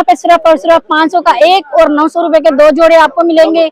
यहाँ पे सिर्फ और सिर्फ 500 का एक और 900 रुपए के 2 जोड़े आपको मिलेंगे।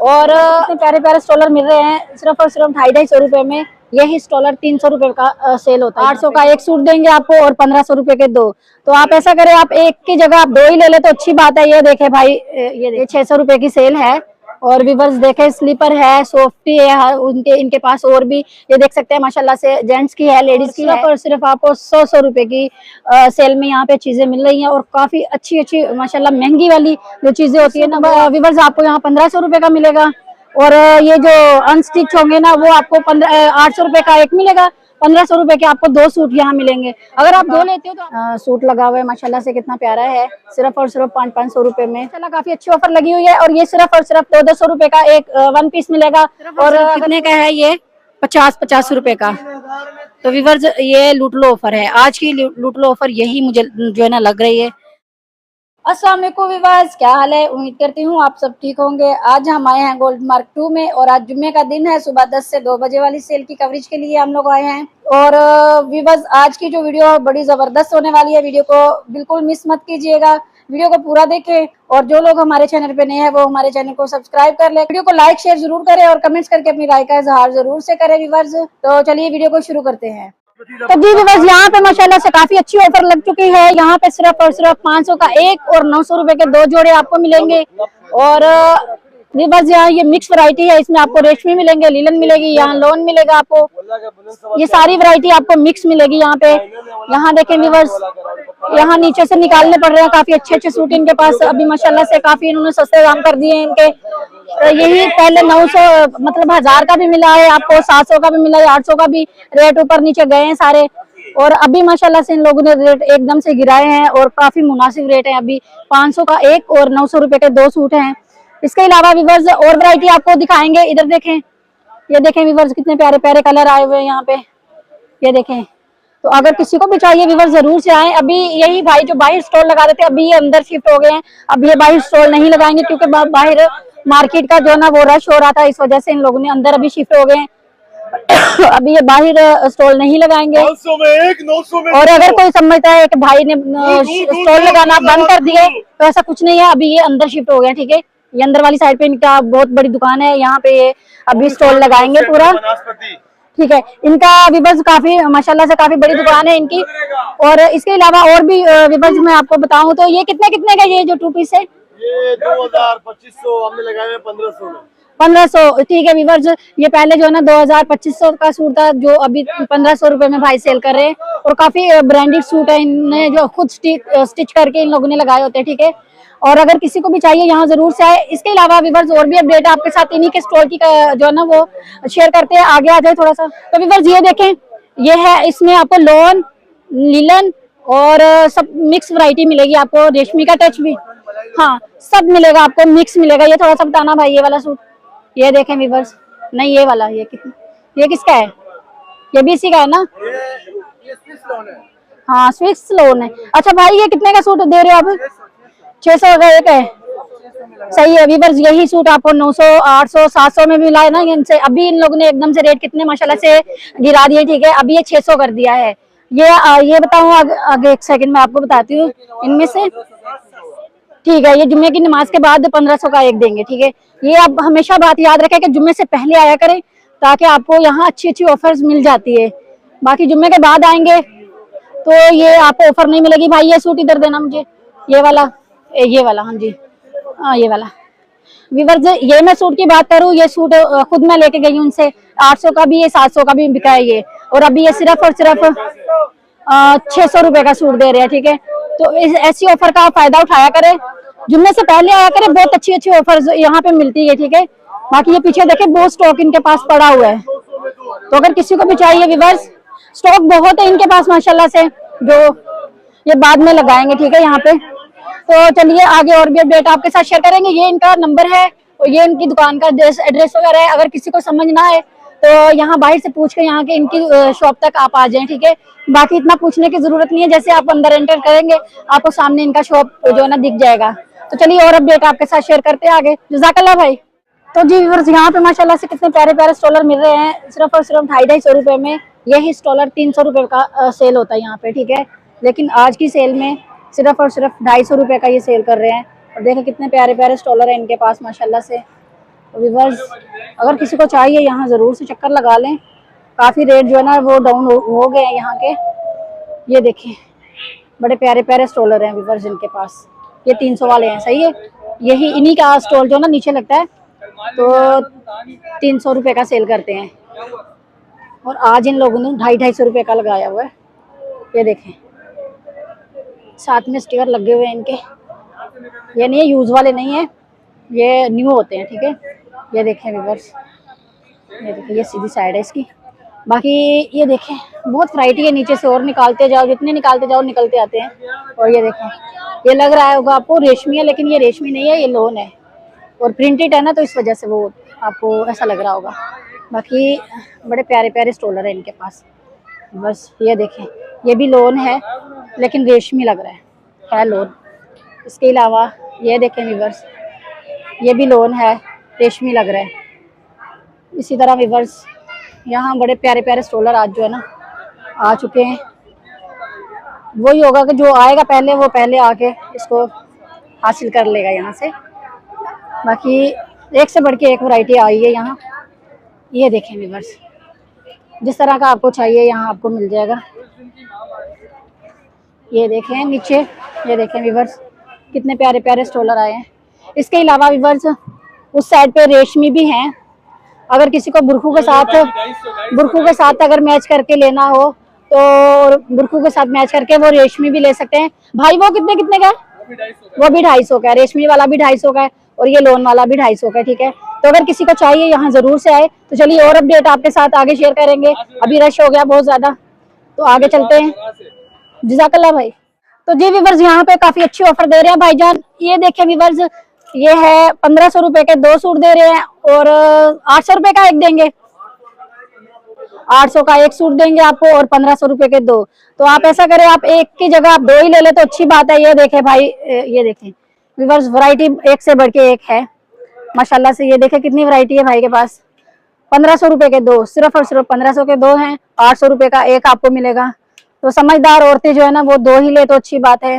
और इतने प्यारे प्यारे स्टॉलर मिल रहे हैं सिर्फ और सिर्फ 250 रुपए में। यही स्टॉलर 300 रुपए का सेल होता है। 800 का एक सूट देंगे आपको और 1500 रुपए के 2। तो आप ऐसा करें, आप एक की जगह आप 2 ही ले ले तो अच्छी बात है। ये देखे भाई, ये 600 रुपए की सेल है। और वीवर्स देखे, स्लीपर है, सॉफ्टी है, उनके इनके पास और भी ये देख सकते हैं माशाल्लाह से जेंट्स की है, लेडीज की है। और सिर्फ आपको 100 रुपए की सेल में यहाँ पे चीजें मिल रही हैं और काफी अच्छी अच्छी माशाल्लाह महंगी वाली जो चीजें होती है ना वीवर्स, आपको यहाँ 1500 रुपए का मिलेगा। और ये जो अनस्टिच होंगे ना वो आपको 800 रुपए का एक मिलेगा। 1500 रुपए के आपको 2 सूट यहाँ मिलेंगे। अगर आप 2 लेते हो तो सूट लगा हुआ है माशाल्लाह से, कितना प्यारा है, सिर्फ और सिर्फ 500 रुपए में। माशाल्लाह काफी अच्छी ऑफर लगी हुई है। और ये सिर्फ और सिर्फ 200 रुपए का एक 1 पीस मिलेगा। और कितने का है ये? 50 रुपए का। तो व्यूअर्स ये लूट लो ऑफर है, आज की लूट लो ऑफर यही मुझे जो है ना लग रही है। अस्सलाम वालेकुम व्यूअर्स, क्या हाल है? उम्मीद करती हूँ आप सब ठीक होंगे। आज हम आए हैं गोल्ड मार्क 2 में और आज जुम्मे का दिन है। सुबह 10 से 2 बजे वाली सेल की कवरेज के लिए हम लोग आए हैं। और व्यूअर्स आज की जो वीडियो बड़ी जबरदस्त होने वाली है, वीडियो को बिल्कुल मिस मत कीजिएगा, वीडियो को पूरा देखें। और जो लोग हमारे चैनल पे नए हैं वो हमारे चैनल को सब्सक्राइब कर ले, वीडियो को लाइक शेयर जरूर करें और कमेंट्स करके अपनी राय का इजहार जरूर से करें व्यूअर्स। तो चलिए वीडियो को शुरू करते हैं। तो जी व्यूअर्स यहाँ पे माशाल्लाह से काफी अच्छी ऑफर लग चुकी है। यहाँ पे सिर्फ और सिर्फ 500 का एक और 900 रुपए के 2 जोड़े आपको मिलेंगे। और व्यूअर्स यहाँ ये मिक्स वैरायटी है, इसमें आपको रेशमी मिलेंगे, लीलन मिलेगी, यहाँ लोन मिलेगा आपको। ये सारी वैरायटी आपको मिक्स मिलेगी यहाँ पे। यहाँ देखें व्यूअर्स, यहाँ नीचे से निकालने पड़ रहे हैं काफी अच्छे अच्छे सूट इनके पास अभी माशाल्लाह से। काफी इन्होंने सस्ते दाम कर दिए हैं इनके। यही पहले 900 मतलब 1000 का भी मिला है आपको, 700 का भी मिला है, 800 का भी रेट ऊपर नीचे गए हैं सारे। और अभी माशाल्लाह से इन लोगों ने रेट एकदम से गिराए हैं और काफी मुनासिब रेट है। अभी 500 का एक और 900 रुपए के 2 सूट हैं। इसके अलावा व्यूअर्स और वैरायटी आपको दिखाएंगे। इधर देखें, ये देखें व्यूअर्स कितने प्यारे प्यारे कलर आए हुए हैं यहाँ पे, ये देखें। तो अगर किसी को भी चाहिए व्यूअर्स जरूर से आए। अभी यही भाई जो बाहर स्टॉल लगा देते, अभी ये अंदर शिफ्ट हो गए हैं। अब ये बाहर स्टॉल नहीं लगाएंगे क्योंकि बाहर मार्केट का जो ना वो रश हो रहा था, इस वजह से इन लोगों ने अंदर अभी शिफ्ट हो गए हैं। अभी ये बाहर स्टॉल नहीं लगाएंगे। 900 में एक, 900 में और अगर कोई समझता है कि भाई ने स्टॉल लगाना बंद कर दिए तो ऐसा कुछ नहीं है, अभी ये अंदर शिफ्ट हो गए। ठीक है, ये अंदर वाली साइड पे इनका बहुत बड़ी दुकान है, यहाँ पे ये अभी स्टॉल लगाएंगे पूरा। ठीक है, इनका व्यूअर्स काफी माशाल्लाह से काफी बड़ी दुकान है इनकी। और इसके अलावा और भी व्यूअर्स मैं आपको बताऊं तो ये कितने कितने का ये जो 2 पीस है? ये 2000-2500 हमने लगाए हैं 1500 में। 1500 ठीक है व्यूअर्स। ये पहले जो है ना 2000-2500 का सूट था, जो अभी 1500 रुपए में भाई सेल कर रहे हैं। और काफी ब्रांडेड सूट है, इनने जो खुद स्टिच करके इन लोगों ने लगाए होते हैं। ठीक है, और अगर किसी को भी चाहिए यहाँ जरूर से आए। इसके अलावा व्यूअर्स और भी अपडेट आपके साथ इन्हीं के स्टॉल की जो है ना वो शेयर करते हैं। आगे आ जाए थोड़ा सा। तो व्यूअर्स ये देखें, ये है, इसमें आपको लोन, लीलन और सब मिक्स वैरायटी मिलेगी आपको, रेशमी का टच भी, हाँ सब मिलेगा आपको, मिक्स मिलेगा। ये थोड़ा सा बताना भाई, ये वाला सूट ये देखें व्यूअर्स, नहीं ये वाला, ये किसका है? ये भी इसी का है ना? ये स्विस लोन है। हाँ स्विस लोन है। अच्छा भाई ये कितने का सूट दे रहे हो आप? 600 का एक है, सही है व्यूअर्स। यही सूट आपको 900, 800, 700 में मिला है ना इनसे। अभी इन लोगों ने एकदम से रेट कितने माशाल्लाह से गिरा दिए। ठीक है, अभी ये 600 कर दिया है। ये बताऊँ आगे एक सेकंड में आपको बताती हूँ इनमें से। ठीक है, ये जुम्मे की नमाज के बाद 1500 का एक देंगे। ठीक है, ये आप हमेशा बात याद रखें कि जुम्मे से पहले आया करें ताकि आपको यहाँ अच्छी अच्छी ऑफर्स मिल जाती है। बाकी जुम्मे के बाद आएंगे तो ये आपको ऑफर नहीं मिलेगी। भाई ये सूट इधर देना मुझे, ये वाला, हाँ जी, हाँ ये वाला व्यूअर्स। ये मैं सूट की बात करूँ, ये सूट खुद मैं लेके गई हूँ उनसे। 800 का भी है, 700 का भी बिका है ये। और अभी ये सिर्फ और सिर्फ 600 रुपए का सूट दे रहे हैं। ठीक है, तो ऐसी ऑफर का आप फायदा उठाया करें, जुम्मे से पहले आया करें, बहुत अच्छी अच्छी ऑफर्स यहाँ पे मिलती है। ठीक है, बाकी ये पीछे देखे बहुत स्टॉक इनके पास पड़ा हुआ है। तो अगर किसी को भी चाहिए व्यूअर्स, स्टॉक बहुत है इनके पास माशाल्लाह से, जो ये बाद में लगाएंगे। ठीक है यहाँ पे। तो चलिए आगे और भी अपडेट आपके साथ शेयर करेंगे। ये इनका नंबर है और ये इनकी दुकान का एड्रेस वगैरह है। अगर किसी को समझ ना आए तो यहाँ बाहर से पूछ के यहाँ के इनकी शॉप तक आप आ जाएं। ठीक है, बाकी इतना पूछने की जरूरत नहीं है, जैसे आप अंदर एंटर करेंगे आपको सामने इनका शॉप जो है ना दिख जाएगा। तो चलिए और अपडेट आपके साथ शेयर करते हैं आगे। जज़ाकल्लाह भाई। तो जी व्यूअर्स यहाँ पे माशाल्लाह से कितने प्यारे प्यारे स्टॉलर मिल रहे हैं सिर्फ और सिर्फ 250 रुपए में। यही स्टॉलर 300 रुपए का सेल होता है यहाँ पे। ठीक है, लेकिन आज की सेल में सिर्फ और सिर्फ 250 रुपये का ये सेल कर रहे हैं। और देखो कितने प्यारे प्यारे स्टॉलर हैं इनके पास माशाल्लाह से। तो व्यूअर्स अगर किसी को चाहिए यहाँ ज़रूर से चक्कर लगा लें। काफ़ी रेट जो है ना वो डाउन हो गए हैं यहाँ के। ये देखिए बड़े प्यारे प्यारे स्टॉलर हैं व्यूअर्स इनके पास। ये 300 वाले हैं, सही है। यही इन्हीं का स्टॉल जो ना नीचे लगता है तो 300 रुपये का सेल करते हैं। और आज इन लोगों ने 250 रुपये का लगाया हुआ है। ये देखें साथ में स्टिकर लगे हुए हैं इनके। ये नहीं है, यूज़ वाले नहीं है, ये न्यू होते हैं, ठीक है। ये देखें व्यूअर्स, ये देखें ये सीधी साइड है इसकी। बाकी ये देखें बहुत वैरायटी है, नीचे से और निकालते जाओ, जितने निकालते जाओ निकलते आते हैं। और ये देखें ये लग रहा होगा आपको रेशमी है, लेकिन ये रेशमी नहीं है, ये लोन है और प्रिंटेड है ना, तो इस वजह से वो आपको ऐसा लग रहा होगा। बाकी बड़े प्यारे प्यारे स्टॉलर है इनके पास बस। ये देखें ये भी लोन है लेकिन रेशमी लग रहा है लोन। इसके अलावा ये देखें व्यूअर्स, ये भी लोन है, रेशमी लग रहा है। इसी तरह व्यूअर्स यहाँ बड़े प्यारे प्यारे स्टॉलर आज जो है ना आ चुके हैं। वही होगा कि जो आएगा पहले वो पहले आके इसको हासिल कर लेगा यहाँ से। बाकी एक से बढ़ के एक वैरायटी आई है यहाँ। ये देखें व्यूअर्स, जिस तरह का आपको चाहिए यहाँ आपको मिल जाएगा। ये देखें नीचे, ये देखें व्यूअर्स कितने प्यारे प्यारे स्टॉलर आए हैं। इसके अलावा व्यूअर्स उस साइड पे रेशमी भी हैं। अगर किसी को बुरखू के साथ अगर मैच करके लेना हो तो बुरखू के साथ मैच करके वो रेशमी भी ले सकते हैं। भाई वो कितने कितने का है? वो भी 250 का है, रेशमी वाला भी 250 का है और ये लोन वाला भी 250 का है, ठीक है। तो अगर किसी को चाहिए यहाँ जरूर से आए। तो चलिए और अपडेट आपके साथ आगे शेयर करेंगे। अभी रश हो गया बहुत ज्यादा, तो आगे चलते हैं। जज़ाकल्लाह भाई। तो जी व्यूअर्स यहाँ पे काफी अच्छी ऑफर दे रहे हैं भाईजान। ये देखें व्यूअर्स, ये है 1500 रुपए के 2 सूट दे रहे हैं और 800 रुपए का एक देंगे। 800 का एक सूट देंगे आपको और 1500 रुपए के 2। तो आप ऐसा करें, आप एक की जगह आप 2 ही ले ले तो अच्छी बात है। ये देखें भाई, ये देखें व्यूअर्स वैरायटी एक से बढ़ के एक है माशाल्लाह से। ये देखें कितनी वैरायटी है भाई के पास। 1500 रुपए के 2, सिर्फ और सिर्फ 1500 के 2 हैं। 800 रुपए का एक आपको मिलेगा। तो समझदार औरतें जो है ना वो 2 ही ले तो अच्छी बात है।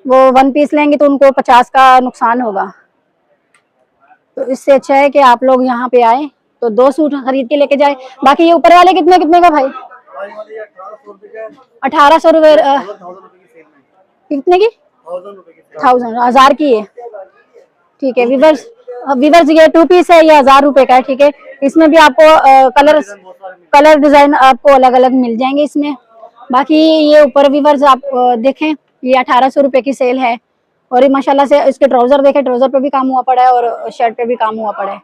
वो 1 पीस लेंगे तो उनको 50 का नुकसान होगा। तो इससे अच्छा है कि आप लोग यहाँ पे आए तो 2 सूट खरीद के लेके जाए। बाकी ये ऊपर वाले कितने कितने का भाई? 1800 रुपए। कितने की? 1000 की है, ठीक है व्यूअर्स। ये 2 पीस है, ये 1000 रुपए का है, ठीक है। इसमें भी आपको कलर डिजाइन आपको अलग अलग मिल जाएंगे इसमें। बाकी ये ऊपर व्यूअर्स आप देखें, ये 1800 रुपए की सेल है। और ये माशाल्लाह से इसके ट्राउजर देखें, ट्राउजर पे भी काम हुआ पड़ा है और शर्ट पे भी काम हुआ पड़ा है।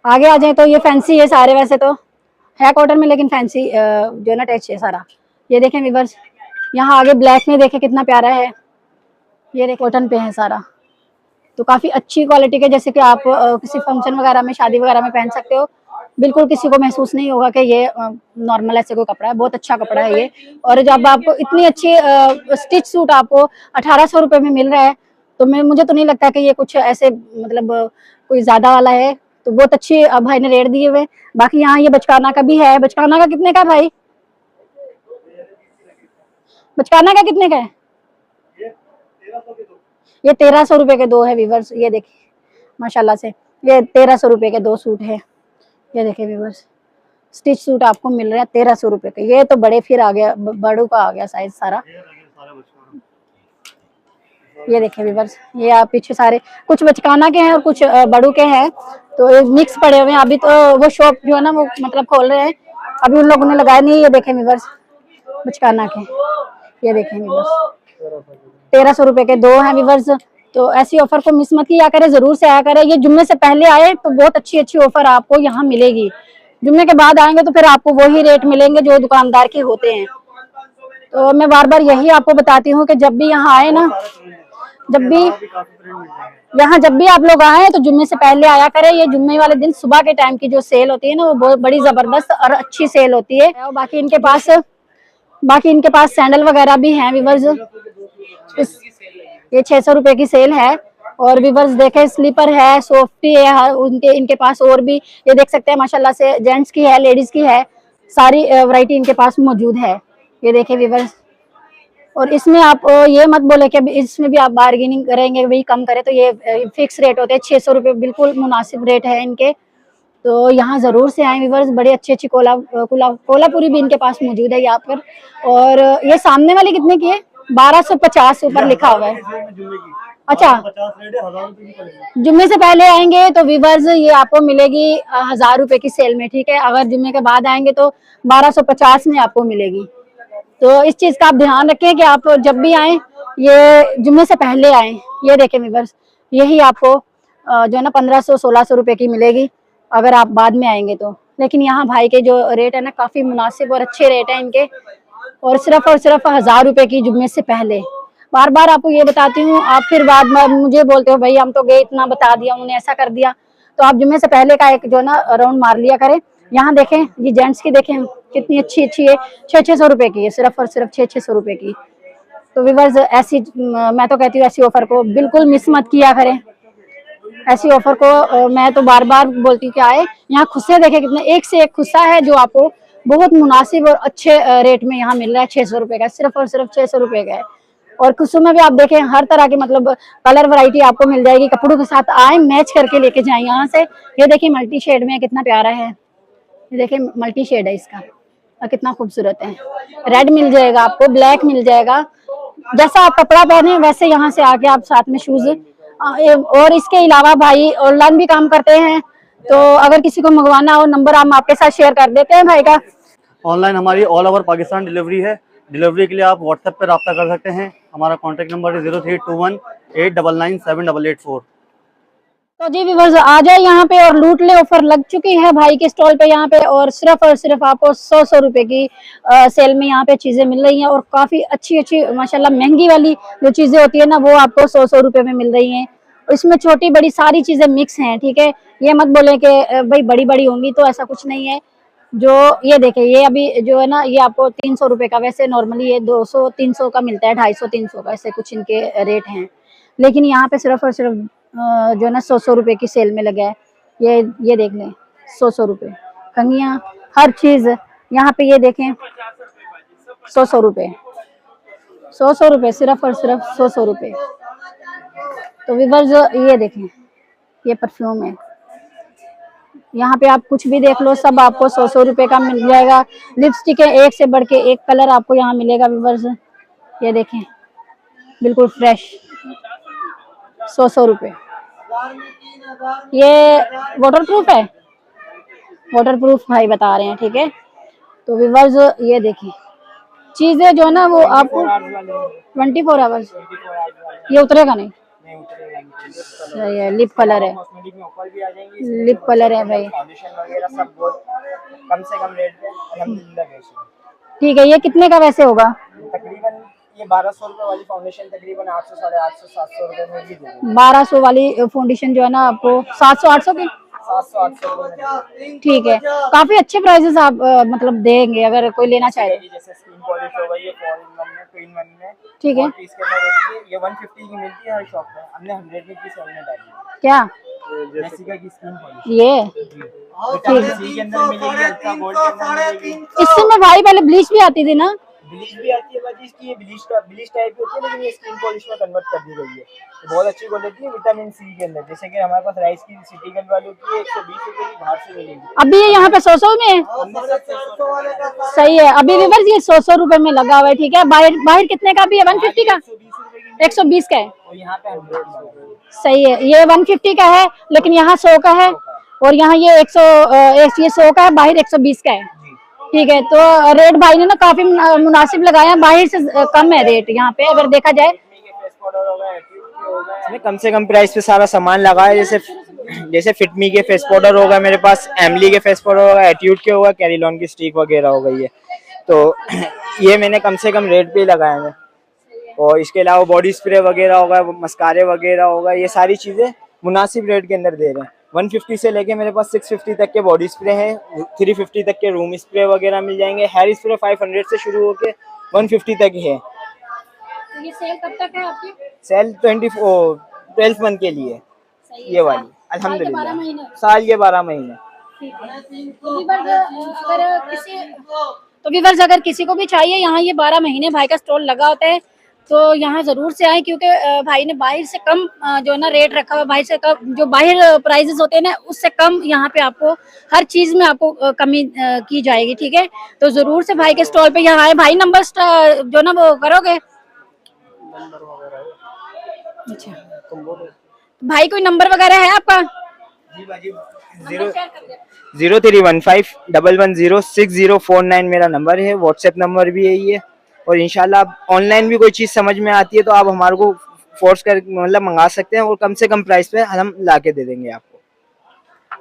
आगे आ जाए तो ये फैंसी है सारे, वैसे तो है कॉटन में लेकिन फैंसी जो है ना टच है सारा। ये देखें व्यूअर्स, यहाँ आगे ब्लैक में देखें कितना प्यारा है। ये देखें कॉटन पे है सारा, तो काफी अच्छी क्वालिटी के, जैसे कि आप किसी फंक्शन वगैरह में शादी वगैरह में पहन सकते हो। बिल्कुल किसी को महसूस नहीं होगा कि ये नॉर्मल ऐसे कोई कपड़ा है। बहुत अच्छा कपड़ा है ये। और जब आपको इतनी अच्छी स्टिच सूट आपको 1800 रुपए में मिल रहा है तो मुझे तो नहीं लगता कि ये कुछ ऐसे मतलब कोई ज्यादा वाला है। तो बहुत अच्छी भाई ने रेट दिए हुए। बाकी यहाँ ये बचकाना का भी है। बचकाना का कितने का भाई? बचकाना का कितने का है? ये 1300 रुपए के 2 है व्यूअर्स। ये देखिए माशाल्लाह से ये 1300 रुपए के 2 सूट है। ये देखिए व्यूअर्स, स्टिच सूट आपको मिल रहा है 1300 रुपए के। ये तो बड़े फिर आ गया, बड़ों का आ गया साइज सारा। ये देखिए व्यूअर्स, ये आप पीछे सारे कुछ बचकाना के हैं और कुछ बड़ों के हैं, तो मिक्स पड़े हुए हैं। अभी तो वो शॉप जो है ना वो मतलब खोल रहे हैं, अभी उन लोगों ने लगाया नहीं। ये देखें व्यूअर्स बचकाना के, ये देखें व्यूअर्स 1300 रुपए के 2 हैं व्यूअर्स। तो ऐसी ऑफर को मिस मत किया करें, जरूर से आया करें। ये जुम्मे से पहले आए तो बहुत अच्छी अच्छी ऑफर आपको यहाँ मिलेगी। जुम्मे के बाद आएंगे तो फिर आपको वही रेट मिलेंगे जो दुकानदार के होते हैं। तो मैं बार बार यही आपको बताती हूँ कि जब भी यहाँ आए ना, जब भी आप लोग आए तो जुम्मे से पहले आया करें। ये जुम्मे वाले दिन सुबह के टाइम की जो सेल होती है ना वो बहुत बड़ी जबरदस्त और अच्छी सेल होती है। और बाकी इनके पास सैंडल वगैरह भी हैं व्यूअर्स। ये 600 रुपए की सेल है। और व्यूअर्स देखें स्लीपर है, सॉफ्टी है, इनके पास और भी ये देख सकते हैं माशाल्लाह से जेंट्स की है, लेडीज की है, सारी वैरायटी इनके पास मौजूद है। ये देखें व्यूअर्स, और इसमें आप ये मत बोले कि इसमें भी आप बार्गेनिंग करेंगे वही कम करे, तो ये फिक्स रेट होते हैं 600 रुपये, बिल्कुल मुनासिब रेट है इनके। तो यहाँ जरूर से आए व्यूअर्स, बड़े अच्छी अच्छी कोलापुरी भी इनके पास मौजूद है यहाँ पर। और ये सामने वाली कितने की है? 1250 ऊपर लिखा हुआ है। अच्छा, 50 रेट है, 1000 रुपए की पड़ेगी। जुम्मे से पहले आएंगे तो व्यूअर्स ये आपको मिलेगी 1000 रुपए की सेल में, ठीक है। अगर जुम्मे के बाद आएंगे तो 1250 में आपको मिलेगी। तो इस चीज का आप ध्यान रखें कि आप जब भी आए ये जुम्मे से पहले आए। ये देखें व्यूअर्स, यही आपको जो है ना 1500-1600 रुपए की मिलेगी अगर आप बाद में आएंगे तो। लेकिन यहाँ भाई के जो रेट है ना काफी मुनासिब और अच्छे रेट है इनके, और सिर्फ 1000 रुपए की जुम्मे से पहले। बार बार आपको ये बताती हूँ, आप फिर बाद में मुझे बोलते हो भाई हम तो गए, इतना बता दिया उन्होंने, ऐसा कर दिया। तो आप जुम्मे से पहले का एक जो है ना राउंड मार लिया करें। यहाँ देखें, ये जेंट्स की देखें कितनी अच्छी अच्छी है, 600 रुपए की है, सिर्फ और सिर्फ 600 रुपए की। तो व्यूअर्स ऐसी मैं तो कहती हूँ ऐसी ऑफर को बिल्कुल मिस मत किया करें। ऐसी ऑफर को मैं तो बार बार बोलती हूँ कि आए यहाँ। खुस्से देखे कितने, एक से एक खुस्सा है जो आपको बहुत मुनासिब और अच्छे रेट में यहाँ मिल रहा है। 600 रुपए का, सिर्फ और सिर्फ 600 रुपए का है। और खुस्सों में भी आप देखें हर तरह की मतलब कलर वैरायटी आपको मिल जाएगी। कपड़ों के साथ आए, मैच करके लेके जाए यहाँ से। ये देखिए मल्टी शेड में कितना प्यारा है, ये देखिए मल्टी शेड है इसका, और कितना खूबसूरत है। रेड मिल जाएगा आपको, ब्लैक मिल जाएगा, जैसा आप कपड़ा पहने वैसे यहाँ से आके आप साथ में शूज। और इसके अलावा भाई ऑनलाइन भी काम करते हैं, तो अगर किसी को मंगवाना हो नंबर हम आपके साथ शेयर कर देते हैं भाई का। ऑनलाइन हमारी ऑल ओवर पाकिस्तान डिलीवरी है। डिलीवरी के लिए आप व्हाट्सएप पर रब्ता कर सकते हैं। हमारा कॉन्टैक्ट नंबर है 032189978884। तो जी व्यूअर्स आ जाए यहाँ पे और लूट ले, ऑफर लग चुकी है भाई के स्टॉल पे यहाँ पे। और सिर्फ आपको 100 रुपए की सेल में यहाँ पे चीजें मिल रही हैं, और काफी अच्छी अच्छी माशाल्लाह महंगी वाली जो चीजें होती है ना वो आपको 100 रुपए में मिल रही हैं। इसमें छोटी बड़ी सारी चीजें मिक्स हैं, ठीक है। ये मत बोले कि भाई बड़ी बड़ी होंगी, तो ऐसा कुछ नहीं है। जो ये देखे, ये अभी जो है ना ये आपको 300 रुपए का, वैसे नॉर्मली ये 200-300 का मिलता है, 250-300 का, ऐसे कुछ इनके रेट हैं। लेकिन यहाँ पे सिर्फ और सिर्फ जो है ना 100 रुपए की सेल में लगा है। ये देख लें 100 रुपए, कंघियाँ हर चीज यहाँ पे ये देखें 100 रुपए, 100 रुपए, सिर्फ और सिर्फ 100 रुपए। तो व्यूअर्स ये देखें, ये परफ्यूम है, यहाँ पे आप कुछ भी देख लो सब आपको 100 रुपए का मिल जाएगा। लिपस्टिक है, एक से बढ़ के एक कलर आपको यहाँ मिलेगा व्यूअर्स। ये देखें बिल्कुल फ्रेश, 100 रुपए। ये वाटरप्रूफ है, वाटरप्रूफ भाई बता रहे हैं, ठीक है। तो व्यूअर्स ये देखिए चीजें जो है ना वो आपको 24 आवर्स, ये उतरेगा नहीं। सही है, लिप कलर है, लिप कलर है भाई, कम से कम रेट में अल्हम्दुलिल्लाह। ठीक है। ये कितने का वैसे होगा? तकरीबन ये 1200 रुपए वाली फाउंडेशन तकरीबन 800, 850, 700 रुपए में भी देंगे। 1200 वाली फाउंडेशन जो है ना आपको 700-800 की, 700-800 रुपए में। ठीक है। काफी अच्छे प्राइसेस आप मतलब देंगे अगर कोई लेना चाहे। जैसे स्किन पॉलिश हो गई, ये 4-in-1 में, 2-in-1 में, ठीक है। इसके अंदर होती है, ये 150 की मिलती है हर शॉप में। हमने 100 की सेल में डाली है। क्या जेसिका की स्किन पॉलिश ये? विटामिन सी के अंदर मिलेगी, अल्ट्रा गोल्ड के अंदर मिलेगी। इससे में भाई पहले ब्लीच भी आती थी ना? ब्लीच भी आती है बाजी, इसकी ये ब्लीच टाइप की होती है, लेकिन ये स्किन पॉलिश में कन्वर्ट कर दी गई है। तो बहुत अच्छी क्वालिटी है विटामिन सी के अंदर। जैसे कि हमारे पास राइस की सिटी गर्ल वाली होती है 120 रुपए की, बाहर से मिलेगी। अभी ये यहाँ पे 100 में है, सही है। अभी व्यूअर्स ये 100 रुपए में लगा हुआ है, ठीक है। बाहर कितने का भी है? 150 का, 120 का है, और यहाँ पे 100 का। सही है। ये 150 का है, लेकिन यहाँ 100 का है, और यहाँ ये 100 का है, बाहर 120 का है, ठीक है। तो रेट भाई ने ना काफी मुनासिब लगाया है, बाहर से कम है रेट यहाँ पे अगर देखा जाए। इसमें कम से कम प्राइस पे सारा सामान लगा है। जैसे फिटमी के फेस पाउडर होगा मेरे पास, एमली के फेस पाउडर होगा, एट्यूड के होगा, कैरिलॉन की स्टिक वगैरह हो गई है। तो ये मैंने कम से कम रेट पे ही लगाए हैं। और इसके अलावा बॉडी स्प्रे वगैरह होगा, मस्कारे वगैरह होगा, ये सारी चीजें मुनासिब रेट के अंदर दे रहे हैं। 150 से लेके मेरे पास 650 तक के बॉडी स्प्रे हैं, 350 तक के रूम स्प्रे वगैरह मिल जाएंगे। हेयर स्प्रे 500 से शुरू होके 150 तक है। ये सेल कब तक है आपकी? सेल 12 मंथ के लिए ये वाली, अल्हम्दुलिल्लाह साल के 12 महीने। अगर किसी तो व्यूअर्स अगर किसी को भी चाहिए, यहाँ ये 12 महीने भाई का स्टॉल लगा होता है, तो यहाँ जरूर से आए, क्योंकि भाई ने बाहर से कम जो है ना रेट रखा हुआ है, बाहर से कम जो बाहर प्राइजेस होते हैं ना उससे कम यहाँ पे आपको हर चीज में आपको कमी की जाएगी, ठीक है। तो जरूर से भाई के स्टॉल पे यहाँ आए। भाई नंबर जो ना वो करोगे? अच्छा भाई कोई नंबर वगैरह है आपका? 0315110609 मेरा नंबर है, व्हाट्सएप नंबर भी यही है। और इंशाल्लाह आप ऑनलाइन भी कोई चीज़ समझ में आती है तो आप हमारे को फोर्स कर मतलब मंगा सकते हैं और कम से कम प्राइस पे हम ला के दे देंगे आपको।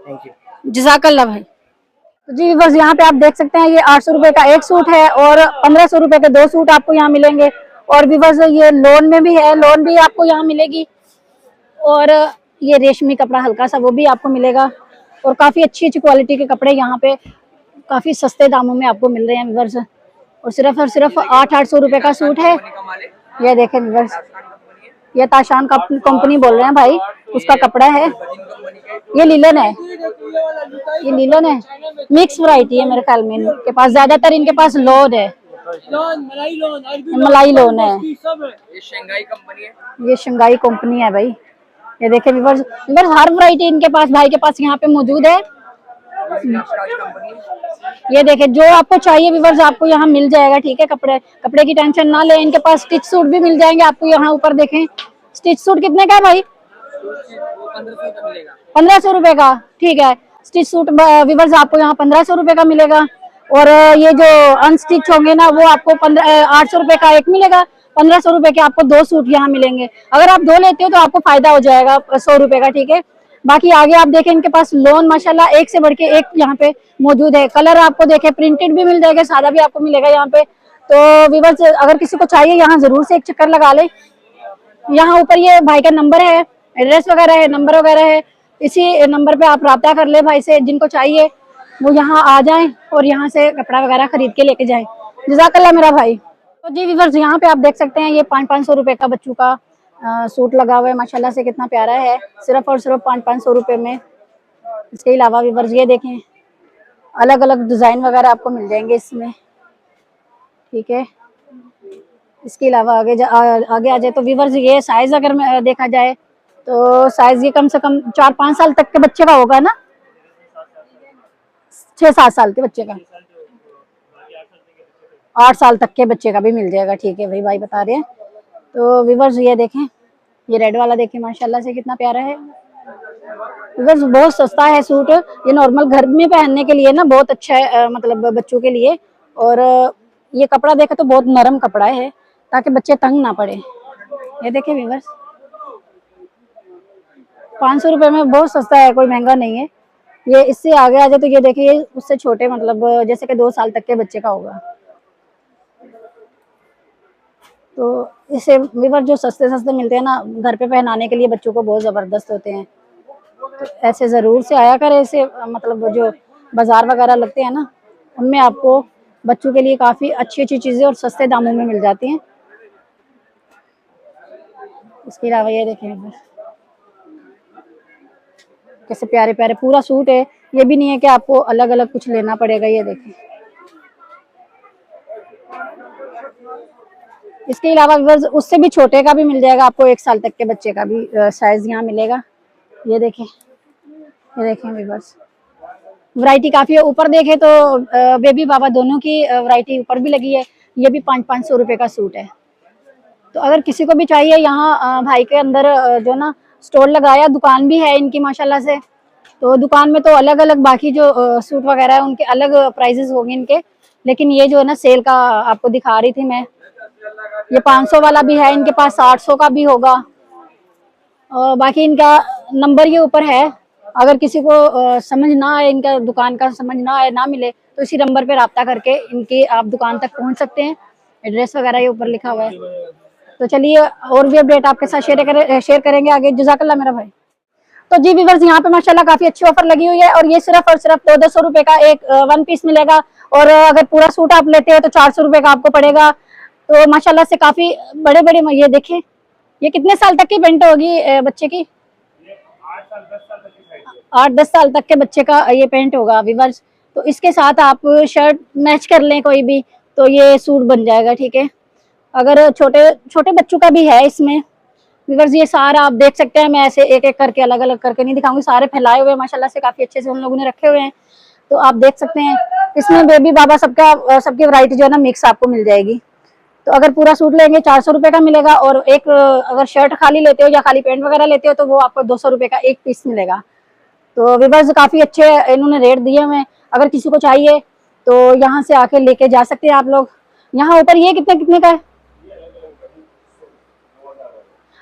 थैंक यू, जज़ाकल्लाह भाई। तो जी बस यहाँ पे आप देख सकते हैं ये 800 रुपए का एक सूट है और 1500 रुपए के 2 सूट आपको यहाँ मिलेंगे। और भी बस ये लोन में भी है, लोन भी आपको यहाँ मिलेगी। और ये रेशमी कपड़ा हल्का सा वो भी आपको मिलेगा। और काफी अच्छी अच्छी क्वालिटी के कपड़े यहाँ पे काफी सस्ते दामों में आपको मिल रहे हैं व्यूअर्स। और सिर्फ 800 रुपए का सूट है। ये देखें व्यूअर्स, ये ताशान कंपनी बोल रहे हैं भाई, उसका कपड़ा है। ये लीलन है, ये लीलन है, मिक्स वैरायटी है मेरे ख्याल में इनके पास। ज्यादातर इनके पास लोन है, मलाई लोन है। ये शंघाई कंपनी है, ये शंघाई कंपनी है भाई। ये देखे व्यूअर्स, हर वैरायटी इनके पास भाई के पास यहाँ पे मौजूद है। ये देखे जो आपको चाहिए व्यूअर्स आपको यहाँ मिल जाएगा, ठीक है। कपड़े की टेंशन ना ले, इनके पास स्टिच सूट भी मिल जाएंगे आपको। यहाँ ऊपर देखें स्टिच सूट कितने का है भाई? 1500 रुपए का, ठीक है। स्टिच सूट व्यूअर्स आपको यहाँ 1500 रुपए का मिलेगा। और ये जो अनस्टिच होंगे ना वो आपको 800 रुपए का एक मिलेगा। 1500 रुपए के आपको 2 सूट यहाँ मिलेंगे। अगर आप 2 लेते हो तो आपको फायदा हो जाएगा 100 रुपए का, ठीक है। बाकी आगे आप देखें इनके पास लोन माशाल्लाह एक से बढ़ के एक यहाँ पे मौजूद है। कलर आपको देखे प्रिंटेड भी मिल जाएगा, सादा भी आपको मिलेगा यहाँ पे। तो व्यूअर्स अगर किसी को चाहिए यहाँ जरूर से एक चक्कर लगा ले। यहाँ ऊपर ये भाई का नंबर है, एड्रेस वगैरह है, नंबर वगैरह है। इसी नंबर पे आप राब्ता कर ले भाई से, जिनको चाहिए वो यहाँ आ जाएं और यहाँ से कपड़ा वगैरह खरीद के लेके जाएं। जज़ाकल्लाह मेरा भाई। तो जी व्यूअर्स यहाँ पे आप देख सकते हैं ये 500 रुपए का बच्चों का सूट लगा हुआ है, माशाल्लाह से कितना प्यारा है। सिर्फ और सिर्फ 500 रुपए में। इसके अलावा व्यूअर्स ये देखें अलग अलग डिजाइन वगैरह आपको मिल जाएंगे इसमें, ठीक है। इसके अलावा आगे आ जाए तो व्यूअर्स ये साइज अगर देखा जाए तो साइज ये कम से कम 4-5 साल तक के बच्चे का होगा ना, 6-7 साल के बच्चे का, 8 साल तक के बच्चे का भी मिल जाएगा, ठीक है भाई बता रहे हैं। तो व्यूअर्स ये देखें ये रेड वाला देखें माशाल्लाह से कितना प्यारा है। व्यूअर्स बहुत सस्ता है सूट, ये नॉर्मल घर में पहनने के लिए ना बहुत अच्छा है, मतलब बच्चों के लिए। और ये कपड़ा देखे तो बहुत नरम कपड़ा है ताकि बच्चे तंग ना पड़े। ये देखें व्यूअर्स 500 रुपए में बहुत सस्ता है, कोई महंगा नहीं है। ये इससे आगे आ जाए तो ये देखिए उससे छोटे मतलब जैसे कि 2 साल तक के बच्चे का होगा। तो इससे व्यूअर जो सस्ते मिलते हैं ना घर पे पहनाने के लिए बच्चों को बहुत ज़बरदस्त होते हैं। तो ऐसे ज़रूर से आया करें, ऐसे मतलब जो बाज़ार वगैरह लगते हैं ना उनमें आपको बच्चों के लिए काफ़ी अच्छी अच्छी चीज़ें और सस्ते दामों में मिल जाती हैं। इसके अलावा ये देखें कैसे प्यारे प्यारे पूरा सूट है। ये भी नहीं है कि आपको अलग अलग कुछ लेना पड़ेगा। ये देखें इसके अलावा उससे भी छोटे का भी मिल जाएगा आपको, 1 साल तक के बच्चे का भी साइज यहाँ मिलेगा। ये देखें व्यूअर्स वैरायटी काफ़ी है। ऊपर देखें तो बेबी बाबा दोनों की वैरायटी ऊपर भी लगी है। ये भी 500 रुपए का सूट है। तो अगर किसी को भी चाहिए यहाँ भाई के अंदर जो ना स्टॉल लगाया, दुकान भी है इनकी माशाल्लाह से। तो दुकान में तो अलग अलग बाकी जो सूट वगैरह है उनके अलग प्राइजेस होंगे इनके, लेकिन ये जो है ना सेल का आपको दिखा रही थी मैं, ये 500 वाला भी है इनके पास, 800 का भी होगा। और बाकी इनका नंबर ये ऊपर है। अगर किसी को समझ ना आए, इनका दुकान का समझ ना आए, ना मिले तो इसी नंबर पे राब्ता करके इनकी आप दुकान तक पहुंच सकते हैं। एड्रेस वगैरह ये ऊपर लिखा हुआ है। तो चलिए और भी अपडेट आपके साथ शेयर करेंगे आगे। जज़ाकल्लाह मेरा भाई। तो जी व्यूअर्स यहाँ पे माशाल्लाह काफी अच्छी ऑफर लगी हुई है और ये सिर्फ और सिर्फ 200 रुपए का एक 1 पीस मिलेगा। और अगर पूरा सूट आप लेते हो तो 400 रुपए का आपको पड़ेगा। तो माशाल्लाह से काफी बड़े बड़े, ये देखें ये कितने साल तक की पेंट होगी बच्चे की? 8-10 साल तक के बच्चे का ये पेंट होगा व्यूअर्स। तो इसके साथ आप शर्ट मैच कर लें कोई भी, तो ये सूट बन जाएगा, ठीक है। अगर छोटे छोटे बच्चों का भी है इसमें व्यूअर्स, ये सारा आप देख सकते हैं। मैं ऐसे एक एक करके अलग अलग करके नहीं दिखाऊंगी, सारे फैलाए हुए माशाल्लाह से काफी अच्छे से उन लोगों ने रखे हुए हैं, तो आप देख सकते हैं। इसमें बेबी बाबा सबकी वैरायटी जो है ना मिक्स आपको मिल जाएगी। तो अगर पूरा सूट लेंगे 400 रुपए का मिलेगा, और एक अगर शर्ट खाली लेते हो या खाली पैंट वगैरह लेते हो तो वो आपको 200 रुपए का एक पीस मिलेगा। तो व्यूअर्स काफी अच्छे इन्होंने रेट दिए हुए हैं, अगर किसी को चाहिए तो यहाँ से आके लेके जा सकते हैं आप लोग। यहाँ ऊपर ये कितने का है?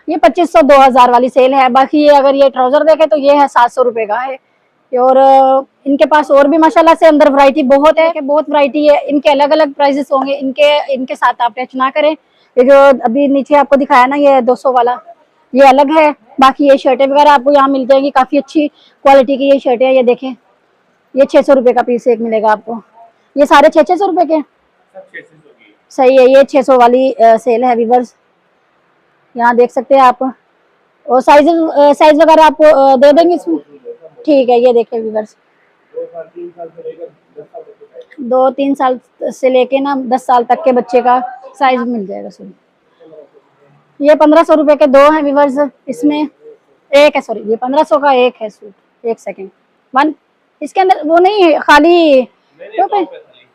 ये 2500 2000 वाली सेल है। बाकी ये अगर ये ट्राउजर देखे तो ये है 700 रुपए का है। और इनके पास और भी माशाल्लाह से अंदर वैरायटी बहुत है, बहुत वैरायटी है। इनके अलग अलग प्राइसेस होंगे, इनके साथ आप टच ना करें। ये जो अभी नीचे आपको दिखाया ना ये 200 वाला, ये अलग है। बाकी ये शर्टें वगैरह आपको यहाँ मिल जाएंगी, काफी अच्छी क्वालिटी की ये शर्टें हैं। ये देखें, ये 600 रुपए का पीस एक मिलेगा आपको। ये सारे 600 रुपए के सही है। ये 600 वाली सेल है व्यूअर्स, यहाँ देख सकते हैं आप। और साइज वगैरह आपको दे देंगे इसमें, ठीक है। ये देखें व्यूअर्स, 2-3 साल से लेके ना 10 साल तक के बच्चे का साइज मिल जाएगा सूट। ये 1500 रुपए के 2 हैं व्यूअर्स, इसमें एक है, सॉरी ये 1500 का एक है सूट। एक सेकेंड, वन इसके अंदर वो नहीं है, खाली टॉप है,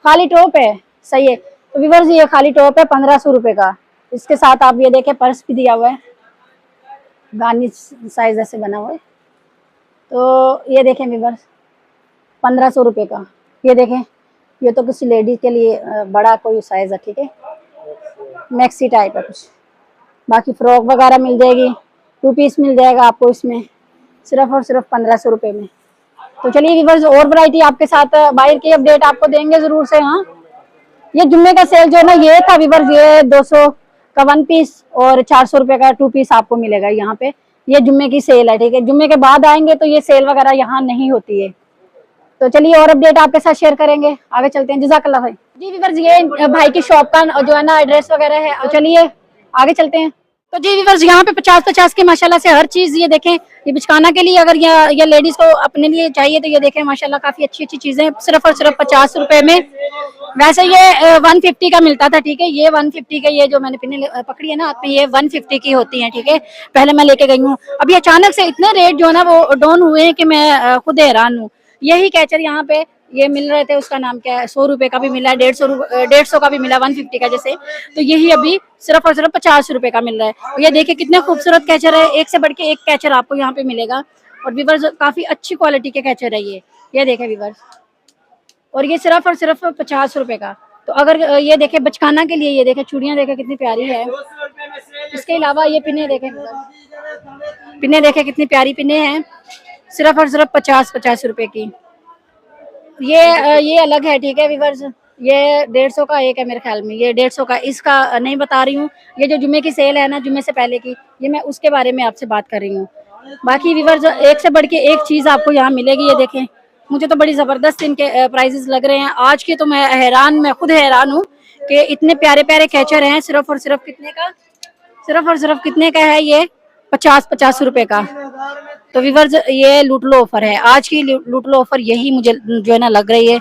खाली टॉप है, सही है। तो व्यूअर्स ये खाली टॉप है 1500 रुपए का। इसके साथ आप ये देखें पर्स भी दिया हुआ है, गार्निश साइज ऐसे बना हुआ है। तो ये देखें व्यूअर्स 1500 रुपए का। ये देखें, ये तो किसी लेडी के लिए बड़ा कोई साइज है, ठीक है, मैक्सी टाइप है कुछ। बाकी फ्रॉक वगैरह मिल जाएगी, 2 पीस मिल जाएगा आपको इसमें सिर्फ और सिर्फ 1500 रुपए में। तो चलिए व्यूअर्स और वैरायटी आपके साथ बाहर की अपडेट आपको देंगे जरूर से। हाँ, ये जुम्मे का सेल जो है ना ये था व्यूअर्स, ये 200 का 1 पीस और 400 रुपए का 2 पीस आपको मिलेगा यहाँ पे। ये जुम्मे की सेल है, ठीक है। जुम्मे के बाद आएंगे तो ये सेल वगैरह यहाँ नहीं होती है। तो चलिए और अपडेट आपके साथ शेयर करेंगे, आगे चलते हैं। जज़ाकल्लाह भाई। जी व्यूअर्स, ये भाई की शॉप का जो है ना एड्रेस वगैरह है। तो चलिए आगे चलते हैं। तो जी व्यूअर्स, यहाँ पे 50-50 की माशाल्लाह से हर चीज, ये देखें, ये बिचकाना के लिए अगर या लेडीज को अपने लिए चाहिए तो ये देखें माशाल्लाह काफी अच्छी अच्छी चीजें सिर्फ और सिर्फ 50 रुपए में। वैसे ये 150 का मिलता था, ठीक है। ये 150 का, ये जो मैंने पिन पकड़ी है ना हाथ में, ये 150 की होती है, ठीक है। पहले मैं लेके गई हूँ, अभी अचानक से इतने रेट जो है ना वो डाउन हुए हैं कि मैं खुद हैरान हूँ। यही कैचर यहाँ पे ये मिल रहे थे, उसका नाम क्या है, 100 रुपए का भी मिला है, 150 का भी मिला, 150 का जैसे। तो यही अभी सिर्फ और सिर्फ 50 रुपए का मिल रहा है। ये देखिए कितने खूबसूरत कैचर है, एक से बढ़ के एक कैचर आपको यहाँ पे मिलेगा। और व्यूअर्स काफी अच्छी क्वालिटी के कैचर है ये देखे व्यूअर्स, और ये सिर्फ और सिर्फ 50 रुपए का। तो अगर ये देखे बचकाना के लिए, ये देखे चूड़ियां देखे कितनी प्यारी है। इसके अलावा ये पिने देखे, पिने देखे कितनी प्यारी पिने हैं, सिर्फ और सिर्फ 50 रुपए की। ये अलग है, ठीक है व्यूअर्स। ये 150 का एक है मेरे ख्याल में, ये 150 का, इसका नहीं बता रही हूँ। ये जो जुम्मे की सेल है ना, जुम्मे से पहले की, ये मैं उसके बारे में आपसे बात कर रही हूँ। बाकी व्यूअर्स एक से बढ़ के एक चीज आपको यहाँ मिलेगी। ये देखें, मुझे तो बड़ी जबरदस्त इनके प्राइसेस लग रहे हैं आज के। तो मैं खुद हैरान हूँ कि इतने प्यारे प्यारे कैचर हैं। सिर्फ और सिर्फ कितने का है ये? 50 रुपए का। तो व्यूअर्स ये लूट लो ऑफर है, आज की लूट लो ऑफर यही मुझे जो है ना लग रही है।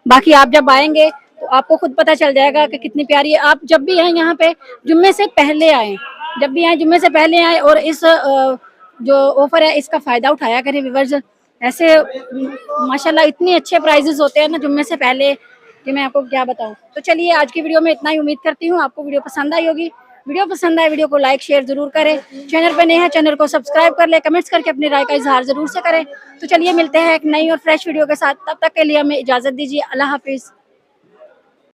बाकी आप जब आएंगे तो आपको खुद पता चल जाएगा कि कितनी प्यारी है। आप जब भी आए यहाँ पे जुम्मे से पहले आए, जुम्मे से पहले आए और इस जो ऑफर है इसका फायदा उठाया करें व्यूअर्स। ऐसे माशाल्लाह इतने अच्छे प्राइजेस होते हैं ना जुम्मे से पहले कि मैं आपको क्या बताऊं। तो चलिए आज की वीडियो में इतना ही, उम्मीद करती हूँ आपको वीडियो पसंद आई होगी। वीडियो पसंद आए वीडियो को लाइक शेयर जरूर करें, चैनल पर नए हैं चैनल को सब्सक्राइब कर ले, कमेंट्स करके अपनी राय का इजहार जरूर से करें। तो चलिए मिलते हैं एक नई और फ्रेश वीडियो के साथ, तब तक के लिए हमें इजाजत दीजिए। अल्लाह हाफिज।